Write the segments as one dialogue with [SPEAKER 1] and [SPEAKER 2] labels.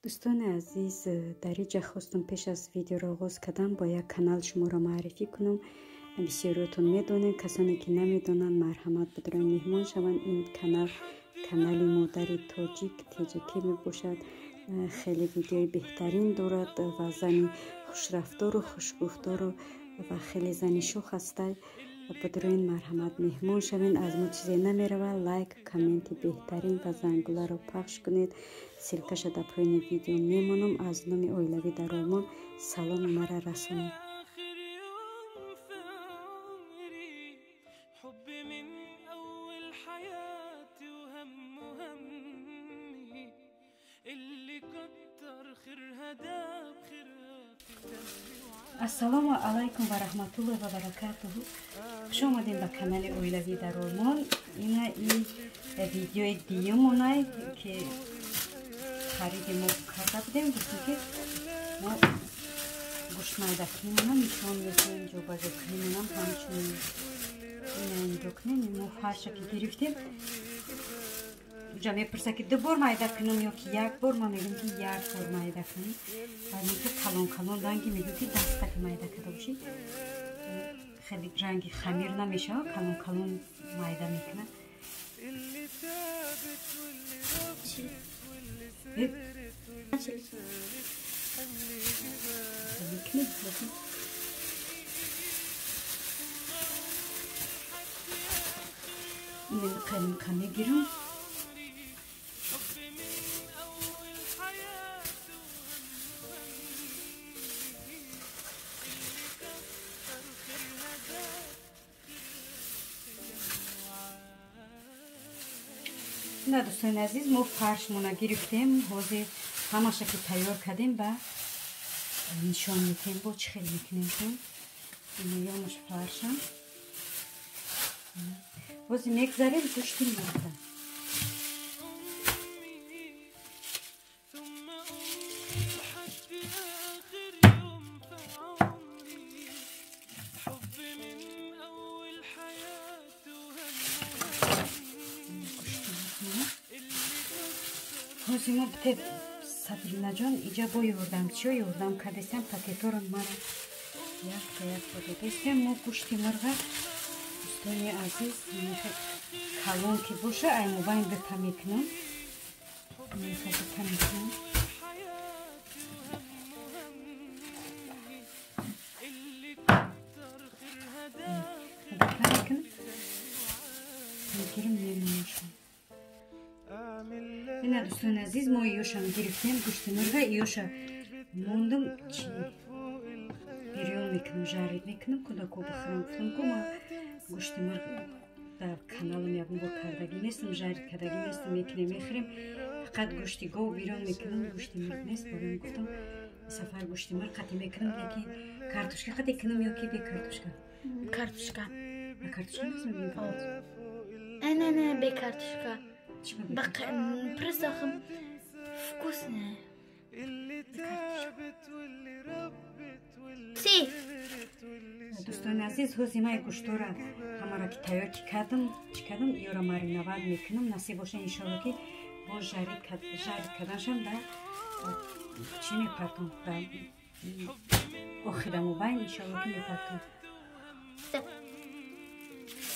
[SPEAKER 1] دوستان عزیز، در اینجا خواستم پیش از ویدیو را آغاز کردم با یک کانال شما را معرفی کنم. بسیارتون میدونن، کسانی که نمیدونن مرحمت بدارن مهمان شوند. این کانال مادر تاجیک تیجکی می باشد. خیلی ویدیوی بهترین دارد و زنی خوشرفتار و خوشگفتار و خیلی زنی شوخ است. بدرین مرحمت مهمان شوین. از ما چیزی نمیرود. لایک کامنت بهترین و زنگوله را پخش کنید. سیلکش در پایین ویدیو میمونم. از نام اویلوی در آلمان سلام مرا رسانید. السلام علیکم و رحمت الله و برکاته. خوش آمدین به کانال اویلوی در آلمان. این ویدیو دیگه که خرید ما کرده بودیم. گفتیم که ما گوشت میده کنیم نشون میدیم جو بازو کنیم همچنین اینجا کنیم. ما فرش که گرفتیم جا میپرسه که 2 بار میده کنم یا که 1 بار. ما میگیم که 1 بار میده کنیم. بعد میگه کلون رنگی میگه که دسته که میده کرده باشی خیلی رنگی خمیر نمیشه. کلون میده میکنه. این قلم کمی گیرم. نه دوستان عزیز، ما فرشمون گرفتیم. حاضر همه که تیار کردیم و نشان میتیم با چه خیلی میکنیم کن. این یامش فرشم حاضر میگذاریم گوشتی میردم. ما بته صدرینا جان اینجا با یوردم چی یوردم کردستم پاکتورم مرا یک بوده ما گوشتی مرغ دوستانی عزیز کلون که باشه ایمو باین بتا میکنم. این دوستان عزیز ما ایوشم گرفتیم گوشت مرغ. ایوشا موندم بیرون میکنم جارید میکنم کدا کو بخرم. گفتم که ما گوشت مرغ در کانالم یکم با کردگی نیستم، جارید کردگی نیستم، میکنیم میخریم فقط گوشتی گو بیرون میکنم. گوشت مرغ نیست. برام گفتم سفر گوشت مرغ قطعی میکنم. یکی کارتوشکا قطعی کنم یا کی بی کارتوشکا کارتوشکا نیست میگیم فقط
[SPEAKER 2] نه بی کارتوشکا برس آخم فکوس نه سی.
[SPEAKER 1] دوستان عزیز حوزی ما گوشتو را همه را که تیار کردم یا را مارینواد میکنم. نصیب باشه انشالله که با جارید کردنشم در چی میپرتم در آخرم و باین انشالله که میپرتم.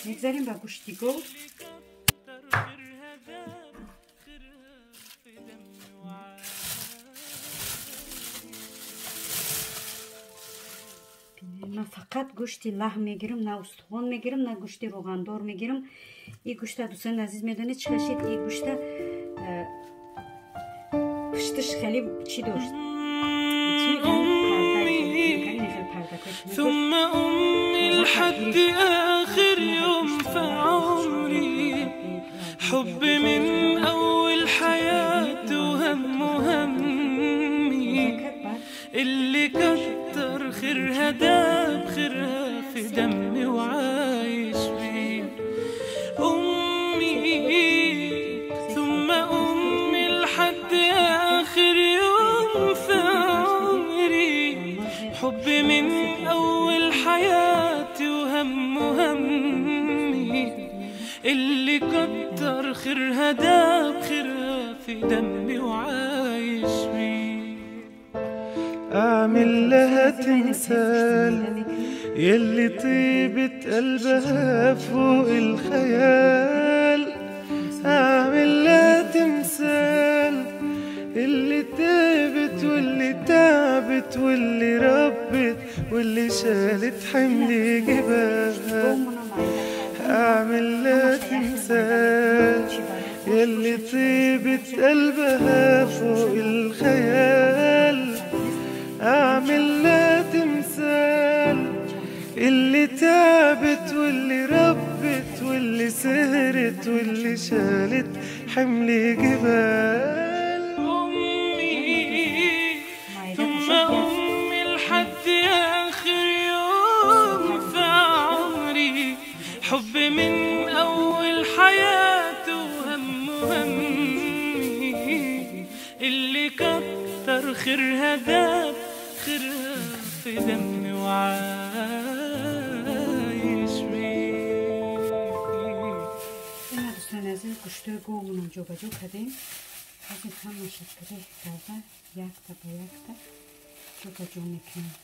[SPEAKER 1] میگذاریم با گوشتی گو. من فقط گوشت لحم میگیرم، نه استخوان میگیرم نه گوشت روغندار میگیرم. این گوشت دوستان عزیز میدونید چه شید. این گوشت پشتش خیلی چی داشت.
[SPEAKER 3] ثم أمي لحد آخر يوم في عمري حب من أول حياتي وهم همي اللي كتر خيرها داب خيرها في دمي وعايش بيه أمي. ثم أمي لحد آخر يوم في عمري حب من أول حياتي وهم همي اللي كتر خيرها داب خيرها في دمي وعايش بيه. أعمل لها تمثال يلي طيبة قلبها فوق الخيال. أعمل لها تمثال اللي تعبت واللي تعبت واللي ربت واللي شالت حمل جبال. أعمل لها تمثال يلي طيبت قلبها فوق الخيال. أعمل لها تمثال اللي تعبت واللي ربت واللي سهرت واللي شالت حمل جبال. أمي ثم أمي لحد آخر يوم في عمري، حب من أول حياته وهم همي، اللي كتر خيرها داب خيرها في دمي وعايش بيه.
[SPEAKER 1] این دوستان عزیز گوشت گومون جابجا کردیم. از این هم مشکلی کرده یک تا با یک تا جابجا میکنیم.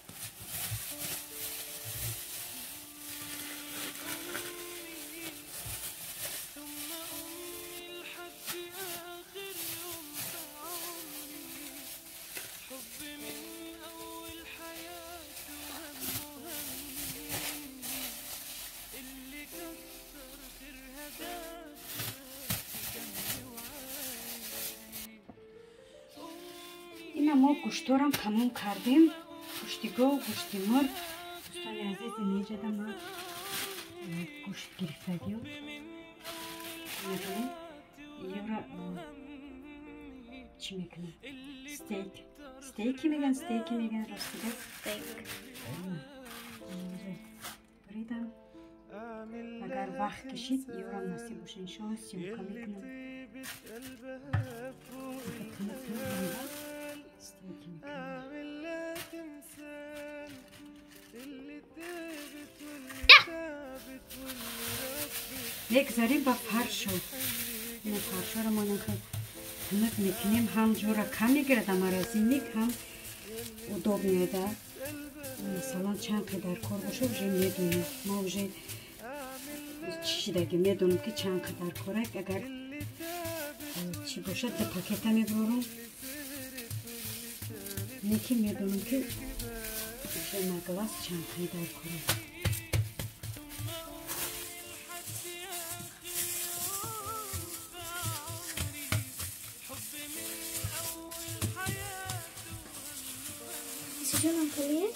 [SPEAKER 1] اینا ما گوشتارم تمام کردیم. گوشتی گاو، گوشتی مار. دوستان عزیز اینجا ما گوشت گرفتگی بود. میدونیم یورا چی میکنه؟ ستیکی میگن راستیده
[SPEAKER 2] استیک.
[SPEAKER 1] بریدم اگر وقت کشید یورا نصیب باشه انشاءالله سیمکا میکنم. بگذاریم با فرشو. این فرشو رو ما نخواهیم تمک میکنیم. هم جورا کم میگیره مرزینیک هم ادوب میاده. مثلا چند قدر کار باشه بجه میدونیم. ما بجه چی دیگه میدونیم که چند قدر کاره. اگر چی باشه ده پاکت میبرم نیکی میدونیم که بجه مگلاس چند قدر کاره.
[SPEAKER 2] جونم کلیه؟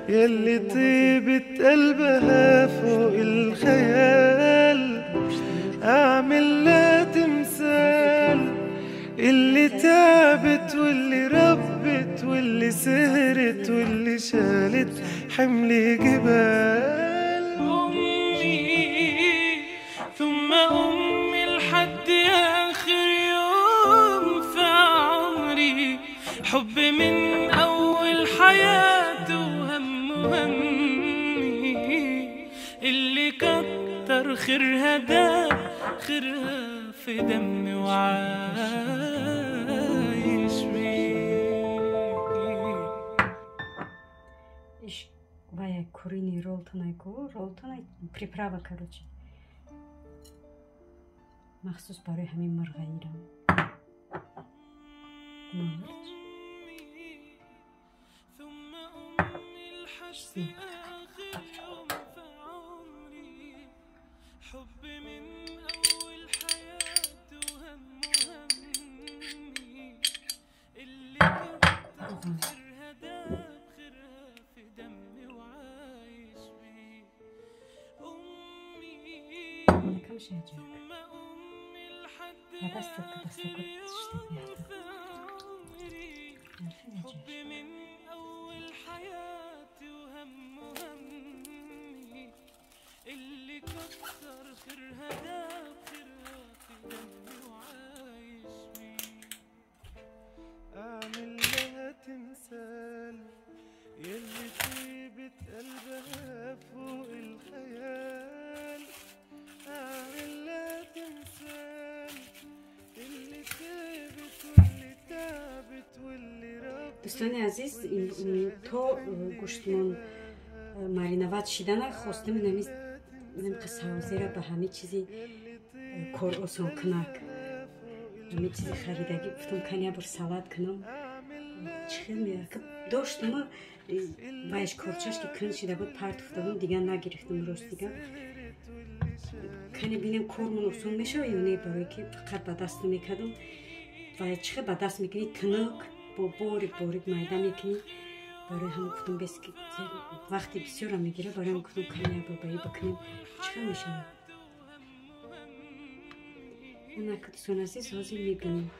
[SPEAKER 3] يلي طيبة قلبها فوق الخيال. أعمل لها تمثال اللي تعبت واللي ربت واللي سهرت واللي شالت حمل جبال.
[SPEAKER 4] أمي ثم أمي لحد آخر يوم في عمري،
[SPEAKER 3] حب من أول حياته وهم همي اللي كتر خيرها ده خيرها في دمي وعايش بيه.
[SPEAKER 1] Vaya kurini roltonay приправа, короче. مخصوص برای همین مرغ ایران. مرچ. كم شيء جاك هذا استك تشتغل عارفين جاك من أول حياتي وهم همي اللي كسر خيرها داب خيرها في دمي وعايش بيه. أعمل لها تمثال يلي طيبة قلبها فوق الخيال. أعمل لها تمثال اللي تعبت واللي تعبت واللي ربت. دوستان عزیز تو گوشتمون маринавад шидана хостем намис қисавзира ба ҳами чизи кор осон кунак ҳами чизи харидагӣ гуфтам кания бур салат кунам чихел меякиб доштама вайш корчаш ки кун шида буд парт уфтадам дига нагирифтам ростига кани бинам кормон осон мешава ё не барое ки фақат ба даст мекардам вай чихел ба даст мекунӣ тунук бо борик майда мекунӣ. برای هم گفتم بس که وقتی بسیار هم میگیره برای هم گفتم کمی بابایی بکنیم چه میشه اون اکد سونازی سازی میبینیم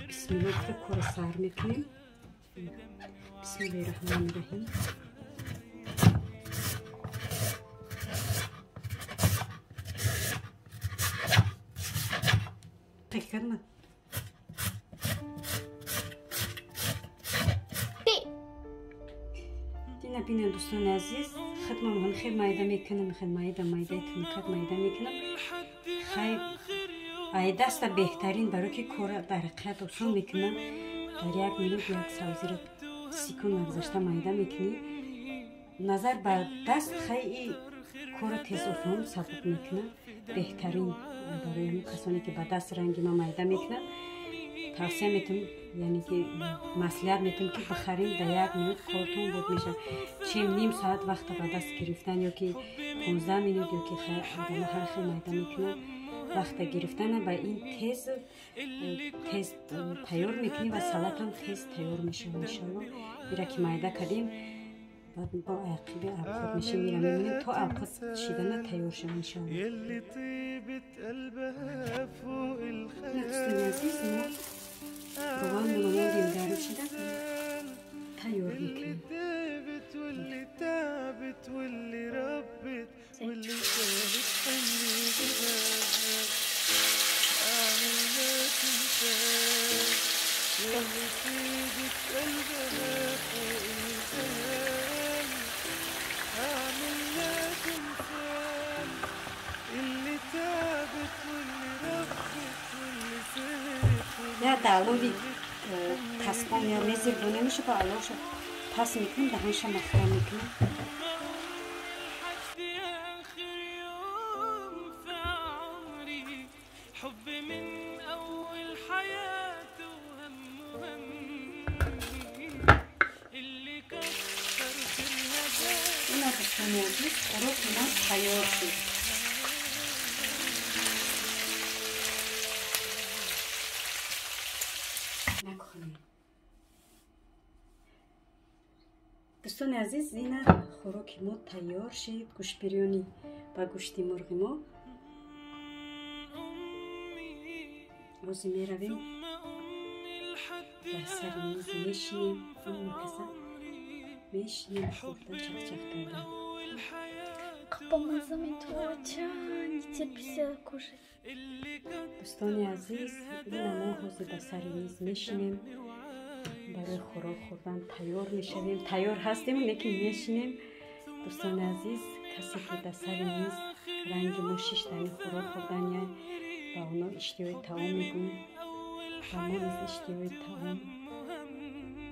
[SPEAKER 1] بسم الله گفته کار سر میکنیم بسم الله الرحمن الرحیم تکی کردم بینم دوستان عزیز خدمم هم خیلی مایده میکنم خیلی مایده تنکت مایده میکنم خیلی ای دست بهترین برای که کار در حقیقت آسان میکنم در 1 مینوت 1 سوزی رو سیکون نگذاشته مایده میکنی نظر به دست خیلی کار تیز آسان سبک میکنم بهترین برای همون کسانی که به دست رنگی ما مایده میکنم توصیه میتونم یعنی که مصلحت میتونم که بخرین در 1 مینوت کارتون بود میشه چیم نیم ساعت وقت به دست گرفتن یا که 15 مینوت یا که آدم هر خیلی مایده میکنه وقت گرفتن با این تیز تیار میکنی و سالت هم تیز تیار میشه انشالله بیره که مایده کردیم بعد با عقیبه عقیب میشه میره میمونیم تا عقیب شیدن تیار شد انشالله نکستن عزیز ما روان مونمون دارو شده تیار میکنیم واللي تعبت واللي ربت واللي شالت حملي بالغاب أعمل ما تنساش واللي طيبت قلبها فوق الخيال أعمل ما تنساش اللي تعبت واللي ربت واللي سهرت لا تعالوا تصميم يا ميزي بني مش بعلاش پس میکنم دهنش مخرم میکنم این دوستان عزیز خوراک ما تیار شد دوستان عزیز این خوراک ما تیار شد گوشت بریانی با گوشت مرغ ما روزی می رویم در سر میز میشینیم اون کسا میشینیم خورده چک کردن
[SPEAKER 2] با مزه میتونه چند بسیار کشه
[SPEAKER 1] دوستان عزیز این ما روزی در سر میز میشینیم برای خوراک خوردن تیار میشویم. تیار هستیم لیکن میشینیم. دوستان عزیز، کسی که در سر میز رنگ مشیش در این خوراک خوردن یا با اونا اشتیای طعام میگویم و ما از اشتیای طعام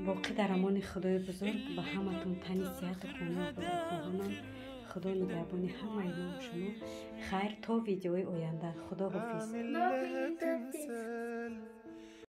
[SPEAKER 1] باقی در امان خدای بزرگ و همتون تنی صحت خونه و قدرت خواهانم. خدا نگهبان همه ما شما. خیر تا ویدیوی آینده. خدا حافظ.